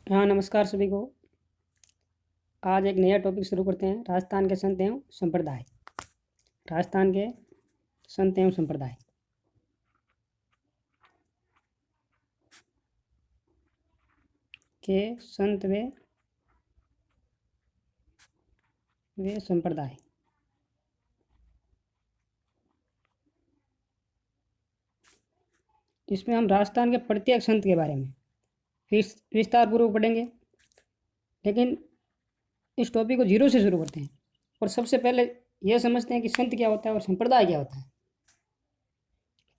हाँ, नमस्कार सभी को। आज एक नया टॉपिक शुरू करते हैं। राजस्थान के संत एवं संप्रदाय। राजस्थान के संत एवं संप्रदाय। के संत वे संप्रदाय। इसमें हम राजस्थान के प्रत्येक संत के बारे में विस्तार पूर्वक पढ़ेंगे, लेकिन इस टॉपिक को जीरो से शुरू करते हैं और सबसे पहले यह समझते हैं कि संत क्या होता है और संप्रदाय क्या होता है।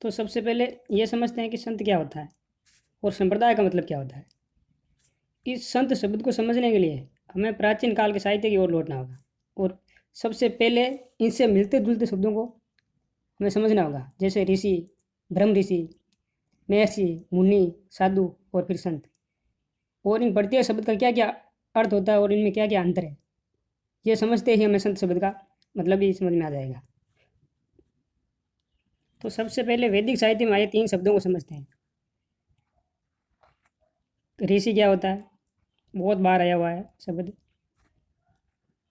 तो सबसे पहले यह समझते हैं कि संत क्या होता है और संप्रदाय का मतलब क्या होता है। इस संत शब्द को समझने के लिए हमें प्राचीन काल के साहित्य की ओर लौटना होगा और सबसे पहले इनसे मिलते जुलते शब्दों को हमें समझना होगा, जैसे ऋषि, ब्रह्म ऋषि, महर्षि, मुनि, साधु और फिर संत। और इन प्रत्येक शब्द का क्या क्या अर्थ होता है और इनमें क्या क्या अंतर है, ये समझते ही हमें संत शब्द का मतलब ही समझ में आ जाएगा। तो सबसे पहले वैदिक साहित्य में आए 3 शब्दों को समझते हैं। ऋषि क्या होता है, बहुत बार आया हुआ है शब्द,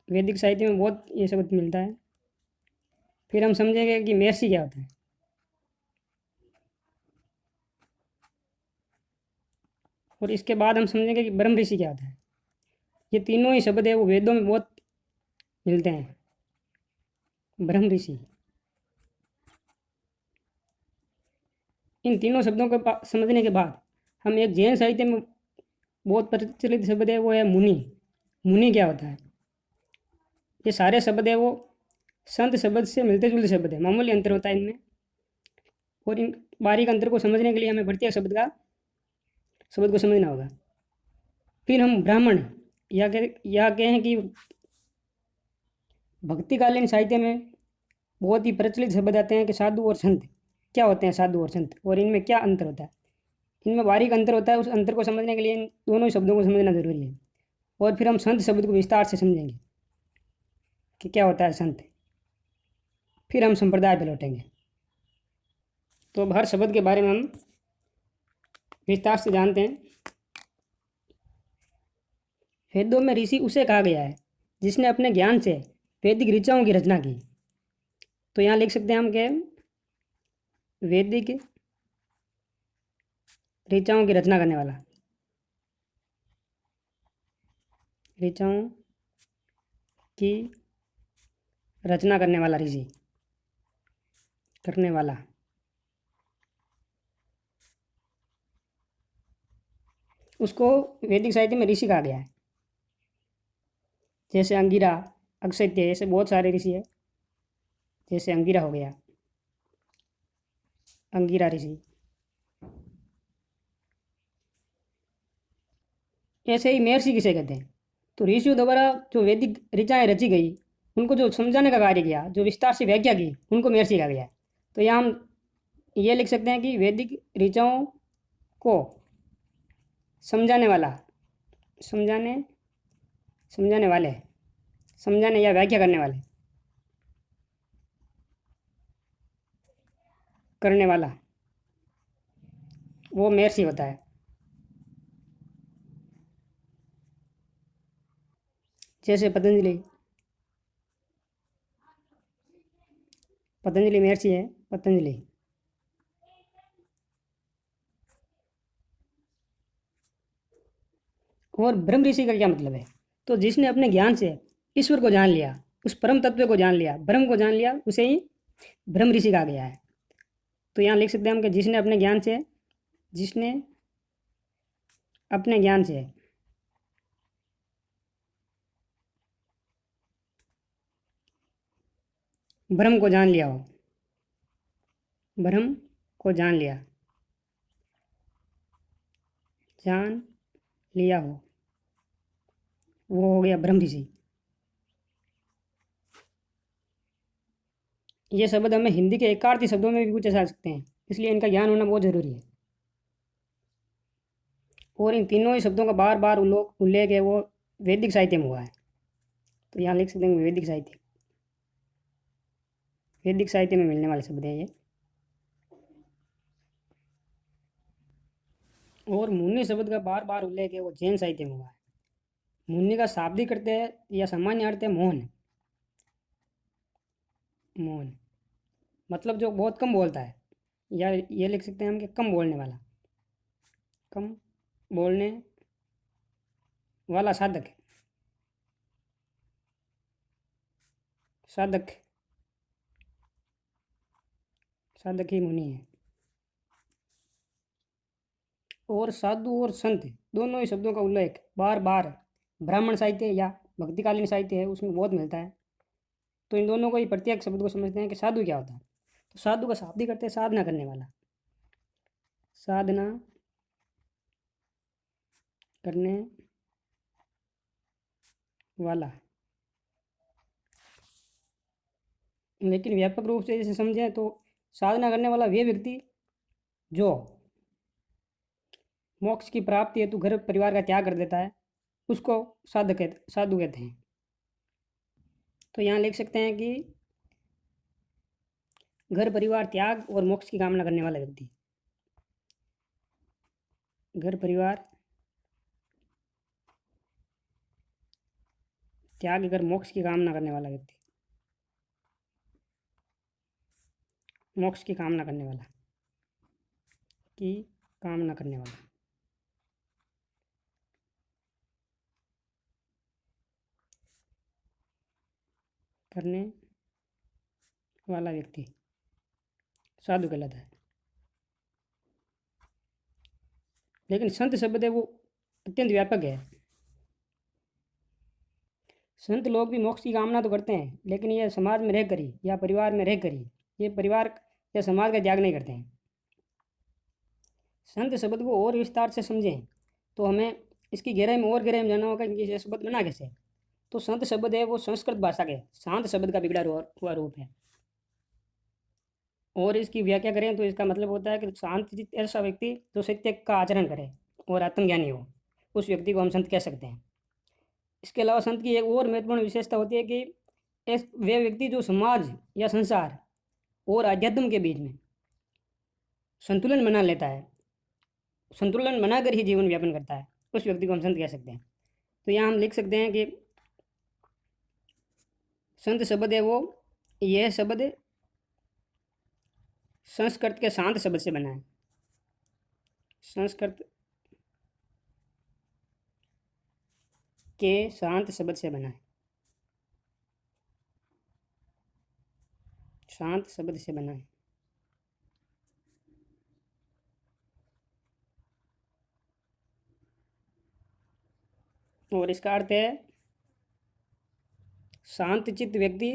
वैदिक साहित्य में बहुत ये शब्द मिलता है। फिर हम समझेंगे कि महर्षि क्या होता है, और इसके बाद हम समझेंगे कि ब्रह्म ऋषि क्या होता है। ये तीनों ही शब्द है वो वेदों में बहुत मिलते हैं। ब्रह्म ऋषि, इन तीनों शब्दों को समझने के बाद हम एक जैन साहित्य में बहुत प्रचलित शब्द है वो है मुनि। मुनि क्या होता है। ये सारे शब्द है वो संत शब्द से मिलते जुलते शब्द है, मामूली अंतर होता है इनमें। और इन बारीक अंतर को समझने के लिए हमें प्रत्येक शब्द को समझना होगा। फिर हम ब्राह्मण या कहें कि भक्तिकालीन साहित्य में बहुत ही प्रचलित शब्द आते हैं कि साधु और संत क्या होते हैं। साधु और संत और इनमें क्या अंतर होता है, इनमें बारीक अंतर होता है। उस अंतर को समझने के लिए इन दोनों शब्दों को समझना जरूरी है। और फिर हम संत शब्द को विस्तार से समझेंगे कि क्या होता है संत। फिर हम संप्रदाय पर लौटेंगे। तो अब हर शब्द के बारे में हम विस्तार से जानते हैं। वेदों में ऋषि उसे कहा गया है जिसने अपने ज्ञान से वैदिक ऋचाओं की रचना की। तो यहाँ लिख सकते हैं हम कि वैदिक ऋचाओं की रचना करने वाला, ऋचाओं की रचना करने वाला ऋषि, करने वाला। उसको वैदिक साहित्य में ऋषि कहा गया है। जैसे अंगिरा, अक्षत्य, ऐसे बहुत सारे ऋषि है। जैसे अंगिरा हो गया, अंगिरा ऋषि। ऐसे ही महर्षि किसे कहते हैं, तो ऋषियों द्वारा जो वैदिक ऋचाएँ रची गई उनको जो समझाने का कार्य किया, जो विस्तार से व्याख्या की, उनको महर्षि कहा गया है। तो यहाँ हम ये लिख सकते हैं कि वैदिक ऋचाओं को समझाने वाला, समझाने समझाने वाले, समझाने या व्याख्या करने वाले, करने वाला, वो महर्षि होता है। जैसे पतंजलि, पतंजलि महर्षि है, पतंजलि। और ब्रह्म ऋषि का क्या मतलब है, तो जिसने अपने ज्ञान से ईश्वर को जान लिया, उस परम तत्व को जान लिया, ब्रह्म को जान लिया, उसे ही ब्रह्म ऋषि कहा गया है। तो यहाँ लिख सकते हैं हम कि जिसने अपने ज्ञान से, जिसने अपने ज्ञान से ब्रह्म को जान लिया हो, ब्रह्म को जान लिया, जान लिया हो, वो हो गया ब्रह्म ऋषि। ये शब्द हमें हिंदी के एकार्थी शब्दों में भी पूछे जा सकते हैं, इसलिए इनका ज्ञान होना बहुत जरूरी है। और इन तीनों ही शब्दों का बार बार उल्लेख है वो वैदिक साहित्य में हुआ है। तो यहाँ लिख सकते हैं वैदिक साहित्य, वैदिक साहित्य में मिलने वाले शब्द हैं ये। और मुन्नी शब्द का बार बार उल्लेख है वो जैन साहित्य में हुआ है। मुन्नी का शाब्दिक अर्थ है या सामान्य अर्थ है मौन। मौन मतलब जो बहुत कम बोलता है, या ये लिख सकते हैं हम कि कम बोलने वाला। कम बोलने वाला साधक। साधक साधक ही मुनि है। और साधु और संत दोनों ही शब्दों का उल्लेख बार बार ब्राह्मण साहित्य या भक्तिकालीन साहित्य है उसमें बहुत मिलता है। तो इन दोनों को ही प्रत्येक शब्द को समझते हैं कि साधु क्या होता है। तो साधु का शाब्दिक करते हैं साधना करने वाला। साधना करने वाला। लेकिन व्यापक रूप से जैसे समझें तो साधना करने वाला वे व्यक्ति जो मोक्ष की प्राप्ति हेतु घर परिवार का त्याग कर देता है उसको साधु कहते हैं। तो यहाँ लिख सकते हैं कि घर परिवार त्याग और मोक्ष की कामना करने वाला व्यक्ति। घर परिवार त्याग कर मोक्ष की कामना करने वाला व्यक्ति। मोक्ष की कामना करने वाला। की कामना करने वाला। करने वाला व्यक्ति साधु कहलाता है। लेकिन संत शब्द है वो अत्यंत व्यापक है। संत लोग भी मोक्ष की कामना तो करते हैं लेकिन ये समाज में रहकर ही या परिवार में रहकर ही, ये परिवार या समाज का त्याग नहीं करते हैं। संत शब्द को और विस्तार से समझें तो हमें इसकी गहराई में और गहराई में जानना होगा कि ये शब्द बना कैसे। तो संत शब्द है वो संस्कृत भाषा के शांत शब्द का बिगड़ा हुआ रूप है। और इसकी व्याख्या करें तो इसका मतलब होता है कि शांत चित्त ऐसा व्यक्ति जो सत्य का आचरण करे और आत्मज्ञानी हो, उस व्यक्ति को हम संत कह सकते हैं। इसके अलावा संत की एक और महत्वपूर्ण विशेषता होती है कि वे व्यक्ति जो समाज या संसार और अध्यात्म के बीच में संतुलन बना लेता है, संतुलन बनाकर ही जीवन व्यापन करता है, उस व्यक्ति को हम संत कह सकते हैं। तो यहाँ हम लिख सकते हैं कि संत शब्द है वो, यह शब्द संस्कृत के शांत शब्द से बना है। संस्कृत के शांत शब्द से बना है। शांत शब्द से बना है। और इसका अर्थ है शांत चित्त व्यक्ति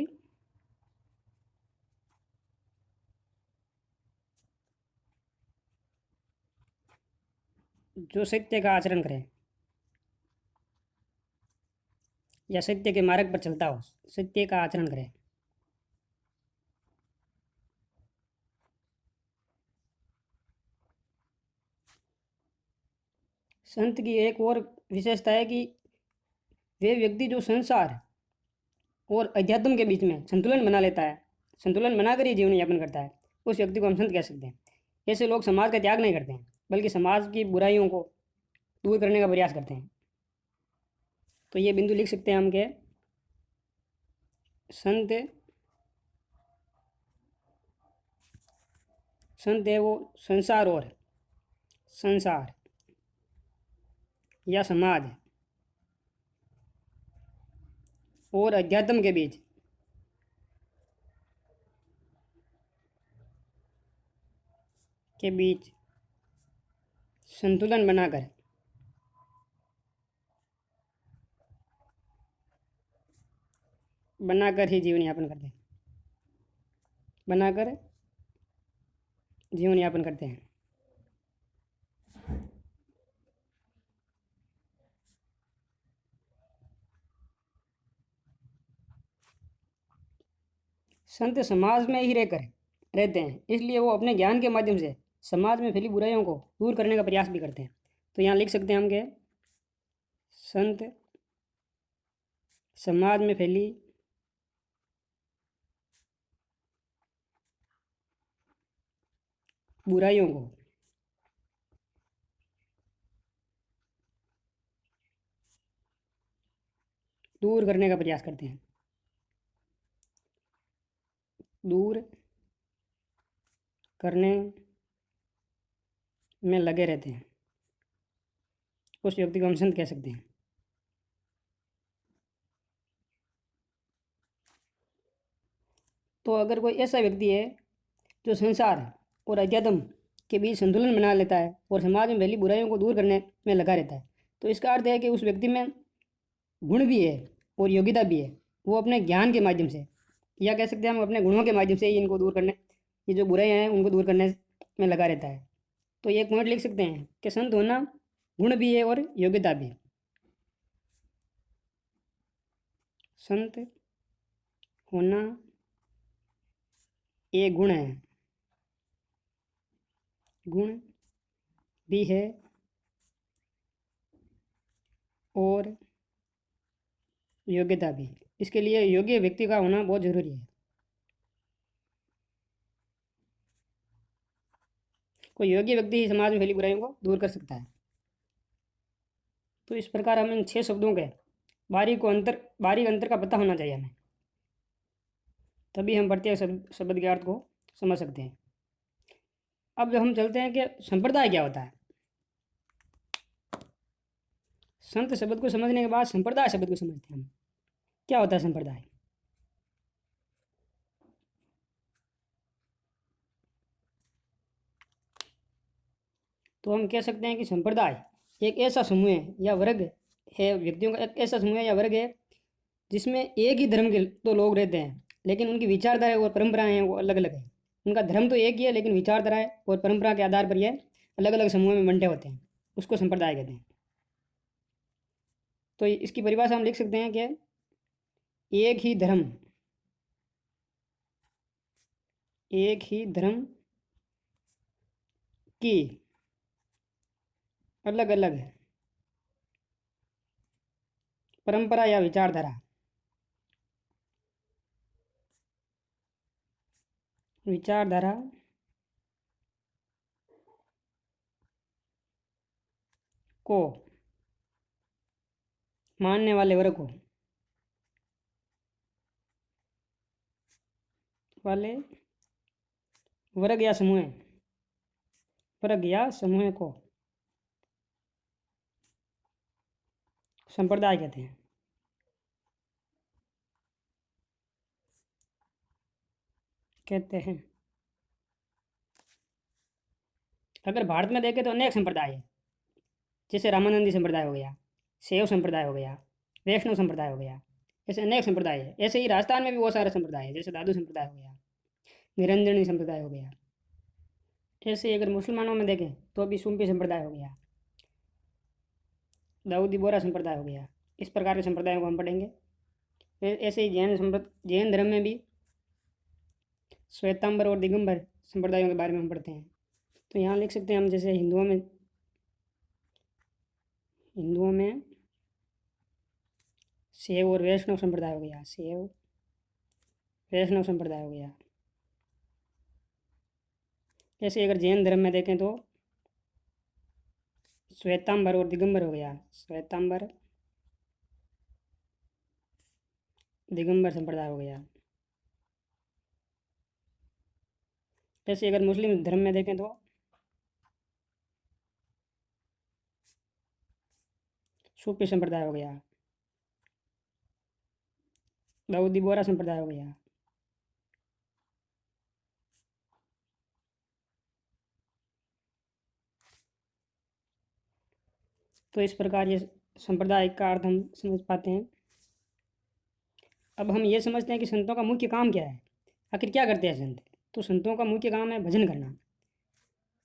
जो सत्य का आचरण करे या सत्य के मार्ग पर चलता हो, सत्य का आचरण करे। संत की एक और विशेषता है कि वे व्यक्ति जो संसार और अध्यात्म के बीच में संतुलन बना लेता है, संतुलन बनाकर ही जीवन यापन करता है, उस व्यक्ति को हम संत कह सकते हैं। ऐसे लोग समाज का त्याग नहीं करते हैं बल्कि समाज की बुराइयों को दूर करने का प्रयास करते हैं। तो ये बिंदु लिख सकते हैं हम के संत संत है वो संसार या समाज और अध्यात्म के बीच संतुलन बनाकर ही जीवन यापन करते हैं। बनाकर जीवन यापन करते हैं। संत समाज में ही रहते हैं, इसलिए वो अपने ज्ञान के माध्यम से समाज में फैली बुराइयों को दूर करने का प्रयास भी करते हैं। तो यहाँ लिख सकते हैं हम के संत समाज में फैली बुराइयों को दूर करने का प्रयास करते हैं, दूर करने में लगे रहते हैं, उस व्यक्ति को हम संत कह सकते हैं। तो अगर कोई ऐसा व्यक्ति है जो संसार और अध्यात्म के बीच संतुलन बना लेता है और समाज में फैली बुराइयों को दूर करने में लगा रहता है, तो इसका अर्थ है कि उस व्यक्ति में गुण भी है और योग्यता भी है। वो अपने ज्ञान के माध्यम से, या कह सकते हैं हम अपने गुणों के माध्यम से ही इनको दूर करने, ये जो बुराइयाँ हैं उनको दूर करने में लगा रहता है। तो ये एक पॉइंट लिख सकते हैं कि संत होना गुण भी है और योग्यता भी है। संत होना एक गुण है, गुण भी है और योग्यता भी। इसके लिए योग्य व्यक्ति का होना बहुत जरूरी है। कोई योग्य व्यक्ति ही समाज में फैली बुराइयों को दूर कर सकता है। तो इस प्रकार हम इन 6 शब्दों के बारीक अंतर का पता होना चाहिए हमें, तभी हम प्रत्येक शब्द के अर्थ को समझ सकते हैं। अब हम चलते हैं कि संप्रदाय क्या होता है। संत शब्द को समझने के बाद संप्रदाय शब्द को समझते हैं हम, क्या होता है संप्रदाय। तो हम कह सकते हैं कि संप्रदाय एक ऐसा समूह है या वर्ग है, व्यक्तियों का एक ऐसा समूह है या वर्ग है जिसमें एक ही धर्म के तो लोग रहते हैं, लेकिन उनकी विचारधारा और परंपराएं हैं वो अलग अलग है। उनका धर्म तो एक ही है, लेकिन विचारधाराएं और परंपरा के आधार पर ये अलग अलग समूह में बंटे होते हैं, उसको संप्रदाय कहते हैं। तो इसकी परिभाषा हम लिख सकते हैं कि एक ही धर्म की अलग अलग परंपरा या विचारधारा को मानने वाले वर्ग या समूह को संप्रदाय कहते हैं। अगर भारत में देखें तो अनेक संप्रदाय है, जैसे रामानंदी संप्रदाय हो गया, शैव संप्रदाय हो गया, वैष्णव संप्रदाय हो गया, ऐसे अनेक संप्रदाय है। ऐसे ही राजस्थान में भी बहुत सारे संप्रदाय है, जैसे दादू संप्रदाय हो गया, निरंजनी संप्रदाय हो गया। ऐसे ही अगर मुसलमानों में देखें तो भी सूफी संप्रदाय हो गया, दाऊदी बोरा संप्रदाय हो गया। इस प्रकार के संप्रदायों को हम पढ़ेंगे। ऐसे ही जैन धर्म में भी श्वेतांबर और दिगंबर संप्रदायों के बारे में हम पढ़ते हैं। तो यहाँ लिख सकते हैं हम, जैसे हिंदुओं में शैव और वैष्णव संप्रदाय हो गया, शैव वैष्णव संप्रदाय हो गया। ऐसे अगर जैन धर्म में देखें तो श्वेतांबर और दिगंबर हो गया, श्वेतांबर दिगंबर संप्रदाय हो गया। ऐसे अगर मुस्लिम धर्म में देखें तो सूफी संप्रदाय हो गया, दाऊदी बोरा संप्रदाय हो गया। तो इस प्रकार ये संप्रदाय का अर्थ हम समझ पाते हैं। अब हम ये समझते हैं कि संतों का मुख्य काम क्या है, आखिर क्या करते हैं संत। तो संतों का मुख्य काम है भजन करना।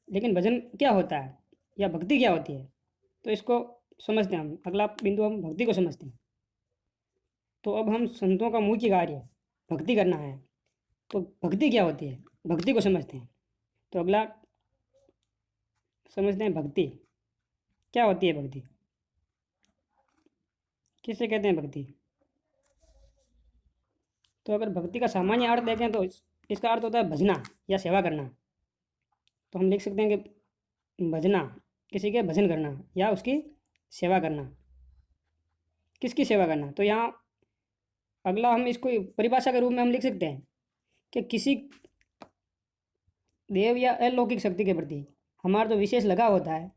लेकिन भजन क्या होता है या भक्ति क्या होती है, तो इसको समझते हैं हम। अगला बिंदु हम भक्ति को समझते हैं। तो अब हम संतों का मुख्य कार्य भक्ति करना है, तो भक्ति क्या होती है, भक्ति को समझते हैं। तो अगला समझते हैं भक्ति क्या होती है। भक्ति किसे कहते हैं भक्ति। तो अगर भक्ति का सामान्य अर्थ देखें तो इसका अर्थ होता है भजना या सेवा करना। तो हम लिख सकते हैं कि भजना किसी के भजन करना या उसकी सेवा करना। किसकी सेवा करना, तो यहाँ अगला हम इसको परिभाषा के रूप में हम लिख सकते हैं कि किसी देव या अलौकिक शक्ति के प्रति हमारा जो विशेष लगाव होता है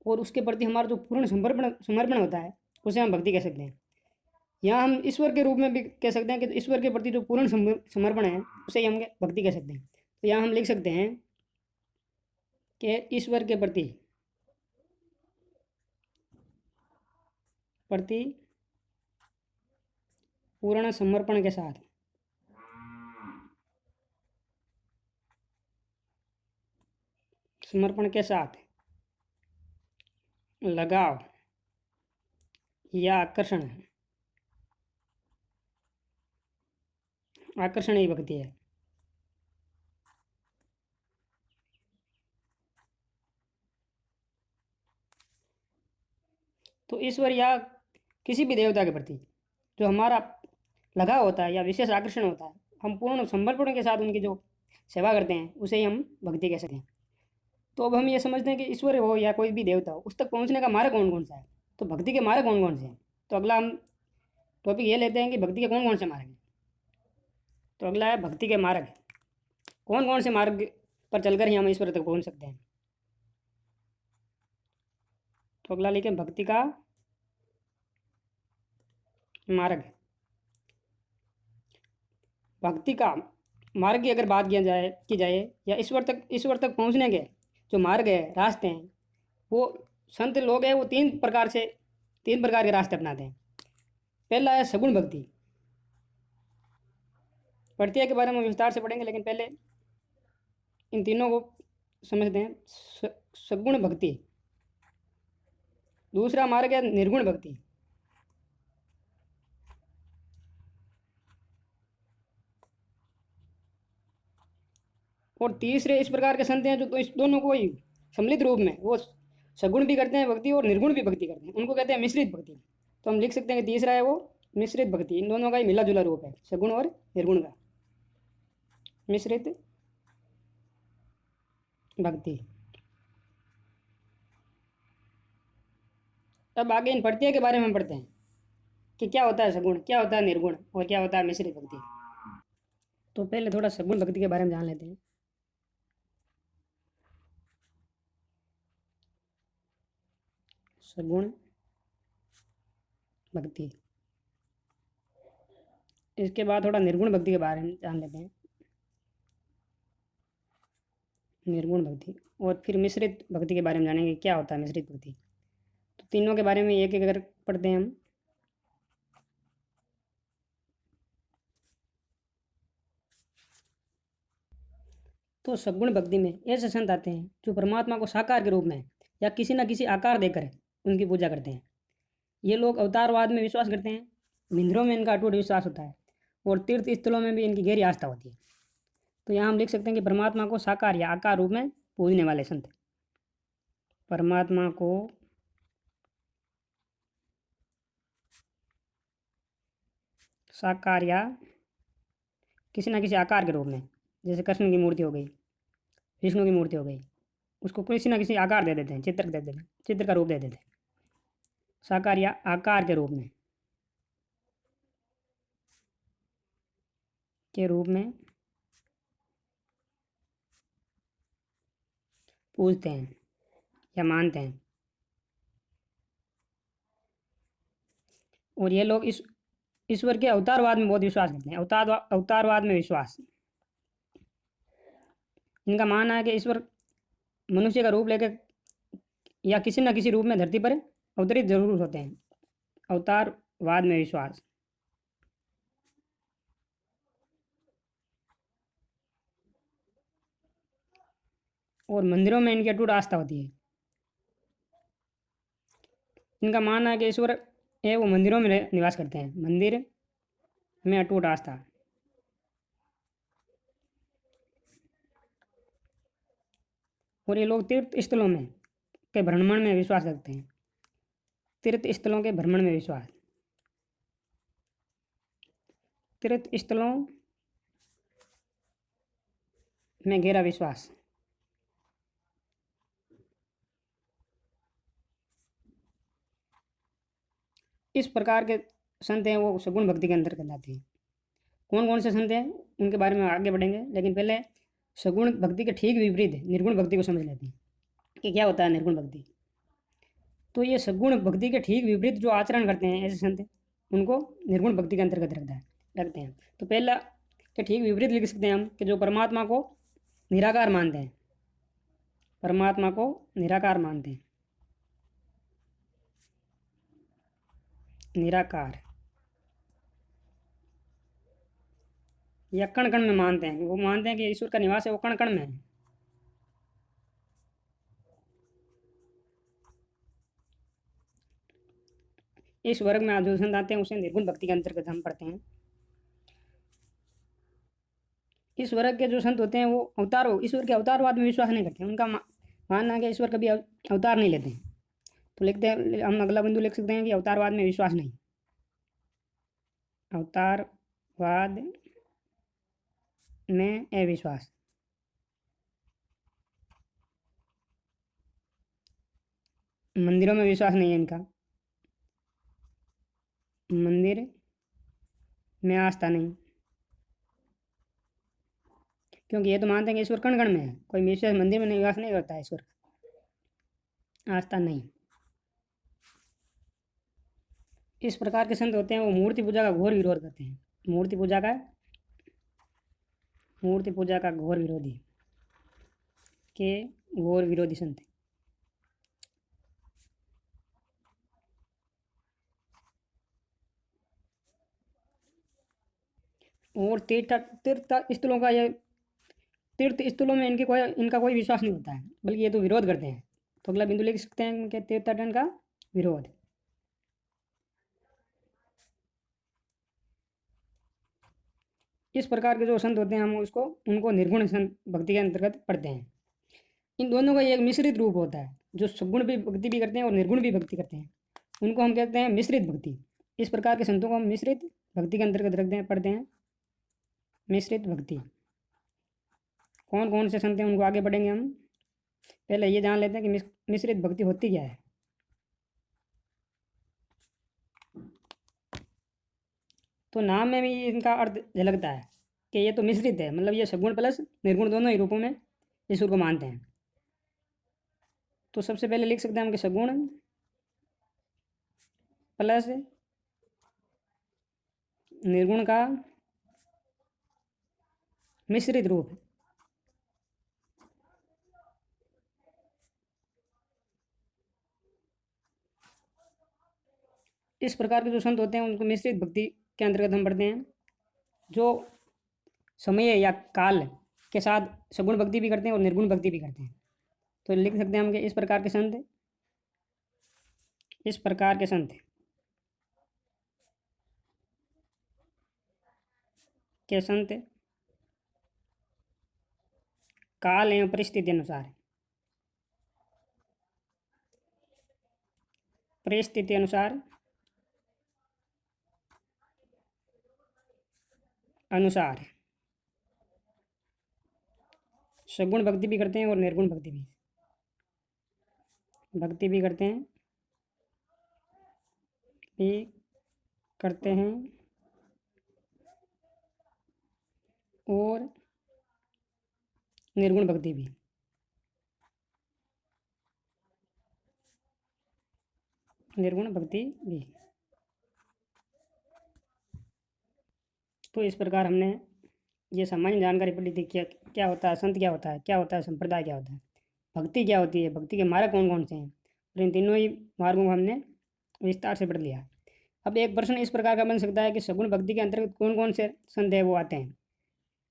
और उसके प्रति हमारा जो पूर्ण समर्पण समर्पण होता है उसे हम भक्ति कह सकते हैं। यहाँ हम ईश्वर के रूप में भी कह सकते हैं कि ईश्वर के प्रति जो पूर्ण समर्पण है उसे ही हम भक्ति कह सकते हैं। तो यहाँ हम लिख सकते हैं कि ईश्वर के प्रति पूर्ण समर्पण के साथ लगाव या आकर्षण ही भक्ति है। तो ईश्वर या किसी भी देवता के प्रति जो हमारा लगाव होता है या विशेष आकर्षण होता है, हम पूर्ण समर्पण के साथ उनकी जो सेवा करते हैं उसे ही हम भक्ति कह सकते हैं। तो अब हम ये समझते हैं कि ईश्वर हो या कोई भी देवता हो, उस तक पहुंचने का मार्ग कौन कौन सा है। तो भक्ति के मार्ग कौन कौन से हैं। तो अगला हम टॉपिक ये लेते हैं कि भक्ति के कौन कौन से मार्ग हैं। तो अगला है भक्ति के मार्ग। कौन कौन से मार्ग पर चलकर ही हम ईश्वर तक पहुंच सकते हैं। तो अगला लिखें भक्ति का मार्ग। भक्ति का मार्ग की अगर बात की जाए या ईश्वर तक पहुंचने के जो मार्ग है, रास्ते हैं, वो संत लोग हैं वो तीन प्रकार के रास्ते अपनाते हैं। पहला है सगुण भक्ति। प्रत्येक के बारे में विस्तार से पढ़ेंगे, लेकिन पहले इन तीनों को समझते हैं। सगुण भक्ति। दूसरा मार्ग है निर्गुण भक्ति। और तीसरे इस प्रकार के संत हैं जो तो इस दोनों को ही सम्मिलित रूप में वो सगुण भी करते हैं भक्ति और निर्गुण भी भक्ति करते हैं, उनको कहते हैं मिश्रित भक्ति। तो हम लिख सकते हैं कि तीसरा है वो मिश्रित भक्ति। इन दोनों का ही मिला जुला रूप है, सगुण और निर्गुण का, मिश्रित भक्ति। अब आगे इन प्रत्यय के बारे में हम पढ़ते हैं कि क्या होता है सगुण, क्या होता है निर्गुण और क्या होता है मिश्रित भक्ति। तो पहले थोड़ा सगुण भक्ति के बारे में जान लेते हैं। सगुण भक्ति। इसके बाद थोड़ा निर्गुण भक्ति के बारे में जान लेते हैं। निर्गुण भक्ति और फिर मिश्रित भक्ति के बारे में जानेंगे क्या होता है मिश्रित भक्ति। तो तीनों के बारे में एक एक अगर पढ़ते हैं हम। तो सगुण भक्ति में ऐसे संत आते हैं जो परमात्मा को साकार के रूप में या किसी न किसी आकार देकर उनकी पूजा करते हैं। ये लोग अवतारवाद में विश्वास करते हैं, मंदिरों में इनका अटूट विश्वास होता है और तीर्थ स्थलों में भी इनकी गहरी आस्था होती है। तो यहाँ हम लिख सकते हैं कि परमात्मा को साकार या आकार रूप में पूजने वाले संत, परमात्मा को साकार या किसी न किसी आकार के रूप में, जैसे कृष्ण की मूर्ति हो गई, विष्णु की मूर्ति हो गई, उसको किसी न किसी आकार दे देते हैं, चित्र दे देते हैं, चित्र का रूप दे देते हैं, साकार या आकार के रूप में पूजते हैं या मानते हैं। और ये लोग इस ईश्वर के अवतारवाद में बहुत विश्वास करते हैं। अवतारवाद में विश्वास, इनका मानना है कि ईश्वर मनुष्य का रूप लेकर या किसी न किसी रूप में धरती पर अवतरित जरूर होते हैं। अवतारवाद में विश्वास। और मंदिरों में इनकी अटूट आस्था होती है। इनका मानना है कि ईश्वर है वो मंदिरों में निवास करते हैं, मंदिर में अटूट आस्था। और ये लोग तीर्थ स्थलों में के भ्रमण में विश्वास रखते हैं। तीर्थ स्थलों के भ्रमण में विश्वास, तीर्थ स्थलों में गहरा विश्वास। इस प्रकार के संत हैं वो सगुण भक्ति के अंतर्गत आते हैं। कौन कौन से संत हैं उनके बारे में आगे बढ़ेंगे, लेकिन पहले सगुण भक्ति के ठीक विपरीत निर्गुण भक्ति को समझ लेते हैं कि क्या होता है निर्गुण भक्ति। तो ये सगुण भक्ति के ठीक विपरीत जो आचरण करते हैं ऐसे संत, उनको निर्गुण भक्ति के अंतर्गत रखते हैं। तो पहला के ठीक विपरीत लिख सकते हैं हम कि जो परमात्मा को निराकार मानते हैं, परमात्मा को निराकार मानते हैं, निराकार, या कण कण में मानते हैं, वो मानते हैं कि ईश्वर का निवास है वो कण कण में है। इस वर्ग में जो संत आते हैं उसे निर्गुण भक्ति के अंतर्गत हम पढ़ते हैं। इस वर्ग के जो संत होते हैं वो ईश्वर के अवतारवाद में विश्वास नहीं करते हैं। उनका मानना है कि ईश्वर कभी अवतार नहीं लेते हैं। तो लिखते हैं, हम अगला बिंदु लिख सकते हैं कि अवतारवाद में विश्वास नहीं, अवतारवाद में अविश्वास। मंदिरों में विश्वास नहीं है इनका, मंदिर में आस्था नहीं, क्योंकि ये तो मानते हैं कि ईश्वर कण कण में है, कोई विशेष मंदिर में निवास नहीं करता है ईश्वर, आस्था नहीं। इस प्रकार के संत होते हैं वो मूर्ति पूजा का घोर विरोध करते हैं, मूर्ति पूजा का घोर विरोधी के घोर विरोधी संत। और तीर्थ स्थलों का ये तीर्थ स्थलों में इनका कोई विश्वास नहीं होता है, बल्कि ये तो विरोध करते हैं। तो अगला बिंदु लिख सकते हैं कि तीर्थाटन का विरोध। इस प्रकार के जो संत होते हैं हम उनको निर्गुण संत भक्ति के अंतर्गत पढ़ते हैं। इन दोनों का एक मिश्रित रूप होता है, जो सगुण भी भक्ति भी करते हैं और निर्गुण भी भक्ति करते हैं, उनको हम कहते हैं मिश्रित भक्ति। इस प्रकार के संतों को हम मिश्रित भक्ति के अंतर्गत रखते हैं, पढ़ते हैं मिश्रित भक्ति। कौन कौन से संत हैं उनको आगे पढ़ेंगे हम। पहले ये जान लेते हैं कि मिश्रित भक्ति होती क्या है। तो नाम में भी इनका अर्थ झलकता है कि ये तो मिश्रित है, मतलब ये सगुण प्लस निर्गुण दोनों ही रूपों में ईश्वर को मानते हैं। तो सबसे पहले लिख सकते हैं हम कि सगुण प्लस निर्गुण का मिश्रित रूप। इस प्रकार के जो संत होते हैं उनको मिश्रित भक्ति के अंतर्गत हम पढ़ते हैं, जो समय या काल के साथ सगुण भक्ति भी करते हैं और निर्गुण भक्ति भी करते हैं। तो लिख सकते हैं हम कि इस प्रकार के संत काल एवं परिस्थिति अनुसार सगुण भक्ति भी करते हैं और निर्गुण भक्ति भी करते हैं और निर्गुण भक्ति भी। तो इस प्रकार हमने ये सामान्य जानकारी पढ़ी थी, क्या होता है संत, क्या होता है संप्रदाय, क्या होता है भक्ति, क्या होती है भक्ति के मार्ग कौन कौन से हैं, और इन तीनों ही मार्गों को हमने विस्तार से पढ़ लिया। अब एक प्रश्न इस प्रकार का बन सकता है कि सगुण भक्ति के अंतर्गत कौन कौन से संत है वो आते हैं,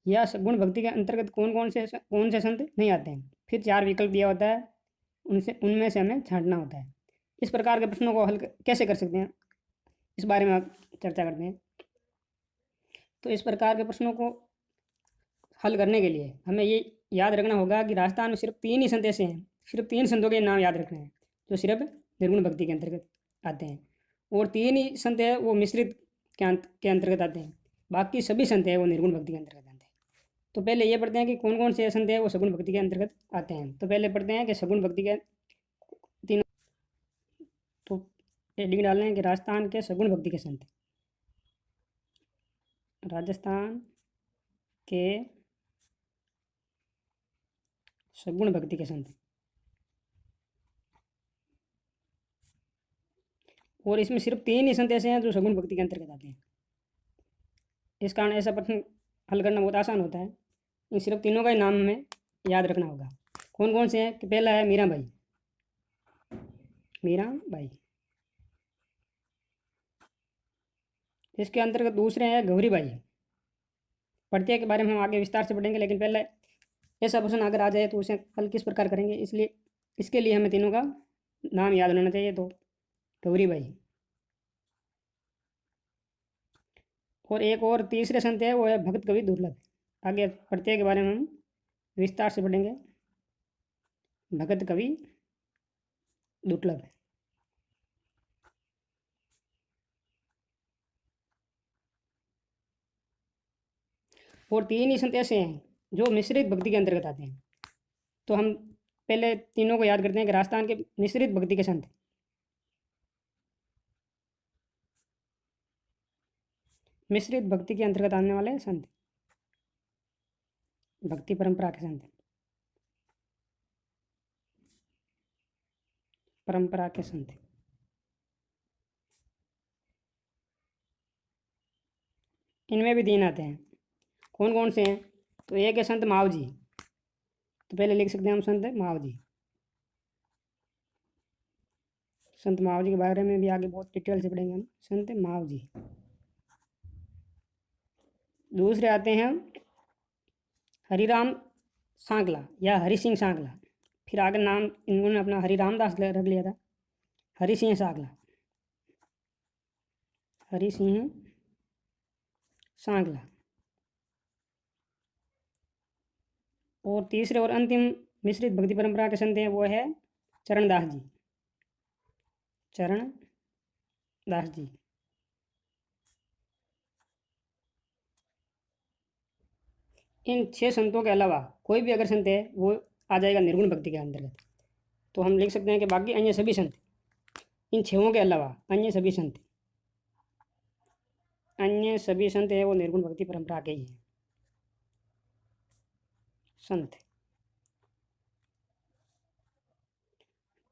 या सगुण भक्ति के अंतर्गत कौन से संत नहीं आते हैं। फिर 4 विकल्प दिया होता है, उनमें से हमें छांटना होता है। इस प्रकार के प्रश्नों को हल कैसे कर सकते हैं, इस बारे में आप चर्चा करते हैं। तो इस प्रकार के प्रश्नों को हल करने के लिए हमें ये याद रखना होगा कि राजस्थान में सिर्फ 3 ही संत ऐसे हैं, सिर्फ 3 संतों के नाम याद रखने हैं जो सिर्फ निर्गुण भक्ति के अंतर्गत आते हैं, और 3 ही संत है वो मिश्रित के अंतर्गत आते हैं, बाकी सभी संत है वो निर्गुण भक्ति के अंतर्गत आते हैं। तो पहले ये पढ़ते हैं कि कौन कौन से संत है वो सगुण भक्ति के अंतर्गत आते हैं। तो पहले पढ़ते हैं कि सगुण भक्ति के 3, तो हेडिंग डाल रहे हैं कि राजस्थान के सगुण भक्ति के संत। राजस्थान के सगुण भक्ति के संत। और इसमें सिर्फ 3 ही संत ऐसे हैं जो सगुण भक्ति के अंतर्गत आते हैं। इस कारण ऐसा प्रश्न हल करना बहुत आसान होता है। इन सिर्फ तीनों का ही नाम हमें याद रखना होगा। कौन कौन से हैं कि पहला है मीराबाई। मीराबाई। इसके अंतर्गत दूसरे हैं गौरीबाई। प्रत्येक के बारे में हम आगे विस्तार से पढ़ेंगे, लेकिन पहले ऐसा प्रश्न अगर आ जाए तो उसे हल किस प्रकार करेंगे, इसलिए इसके लिए हमें तीनों का नाम याद रहना चाहिए। तो गौरीबाई। और एक और तीसरे संत है, वो है भगत कवि दुर्लभ। आगे प्रत्येक के बारे में हम विस्तार से पढ़ेंगे। भगत कवि दुर्लभ। और 3 ही संत ऐसे हैं जो मिश्रित भक्ति के अंतर्गत आते हैं। तो हम पहले तीनों को याद करते हैं कि राजस्थान के मिश्रित भक्ति के संत। मिश्रित भक्ति के अंतर्गत आने वाले संत, भक्ति परंपरा के संत, परंपरा के संत। इनमें भी 3 आते हैं। कौन कौन से हैं? तो एक है संत मावजी। तो पहले लिख सकते हैं हम संत मावजी। संत मावजी के बारे में भी आगे बहुत डिटेल से पढ़ेंगे हम। संत मावजी। दूसरे आते हैं हरिराम सांकला या हरि सिंह सांकला। फिर आगे नाम इन्होंने अपना हरिराम दास रख लिया था। हरि सिंह सांकला। हरि सिंह सांकला। और तीसरे और अंतिम मिश्रित भक्ति परंपरा के संत हैं, वो है चरणदास जी। चरणदास जी। इन 6 संतों के अलावा कोई भी अगर संत है वो आ जाएगा निर्गुण भक्ति के अंतर्गत। तो हम लिख सकते हैं कि बाकी अन्य सभी संत, इन 6 के अलावा अन्य सभी संत, अन्य सभी संत है वो निर्गुण भक्ति परंपरा के ही हैं संत।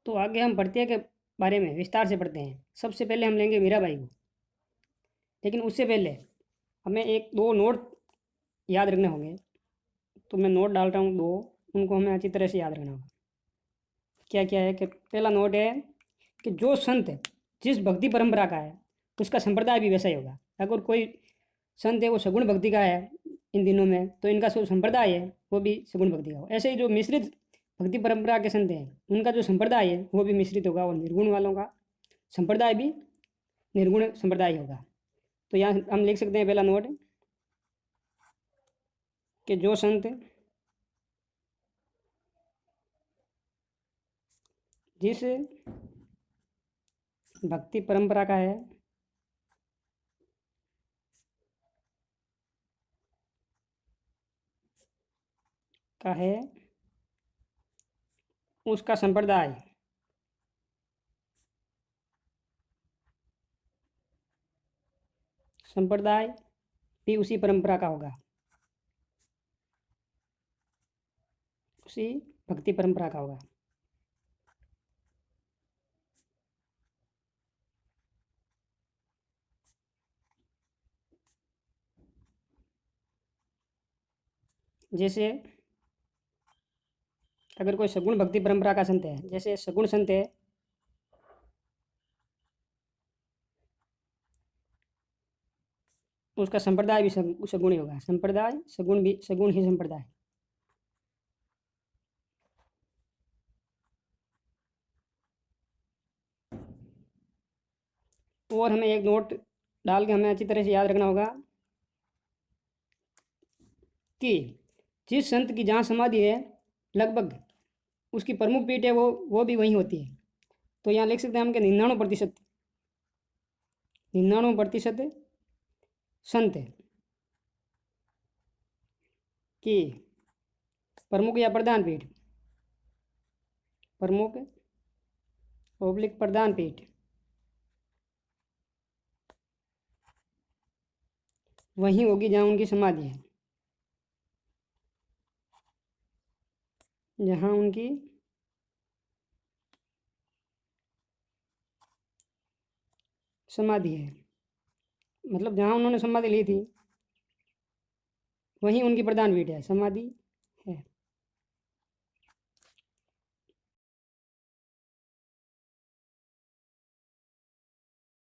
तो आगे हम प्रत्येक के बारे में विस्तार से पढ़ते हैं। सबसे पहले हम लेंगे मीराबाई को, लेकिन उससे पहले हमें 1-2 नोट याद रखने होंगे। तो मैं नोट डाल रहा हूँ 2, उनको हमें अच्छी तरह से याद रखना होगा। क्या क्या है कि पहला नोट है कि जो संत जिस भक्ति परंपरा का है उसका संप्रदाय भी वैसा ही होगा। अगर कोई संत है वो सगुण भक्ति का है इन दिनों में, तो इनका जो संप्रदाय है वो भी सगुण भक्ति का हो। ऐसे ही जो मिश्रित भक्ति परंपरा के संत हैं उनका जो संप्रदाय है वो भी मिश्रित होगा, और निर्गुण वालों का संप्रदाय भी निर्गुण संप्रदाय होगा। तो यहाँ हम लिख सकते हैं पहला नोट कि जो संत जिस भक्ति परंपरा का है उसका संप्रदाय भी उसी परंपरा का होगा, उसी भक्ति परंपरा का होगा। जैसे अगर कोई सगुण भक्ति परंपरा का संत है, जैसे सगुण संत है, उसका संप्रदाय भी सगुण ही होगा। संप्रदाय सगुण भी, सगुण ही संप्रदाय। और हमें एक नोट डाल के हमें अच्छी तरह से याद रखना होगा कि जिस संत की जहाँ समाधि है लगभग उसकी प्रमुख पीठ है वो भी वहीं होती है। तो यहाँ लिख सकते हैं हम कि 99% 99% संत की प्रमुख या प्रधान पीठ, प्रमुख ओब्लिक प्रधान पीठ वहीं होगी जहाँ उनकी समाधि है, जहाँ उनकी समाधि है, मतलब जहाँ उन्होंने समाधि ली थी वहीं उनकी प्रधान पीठ है, समाधि है।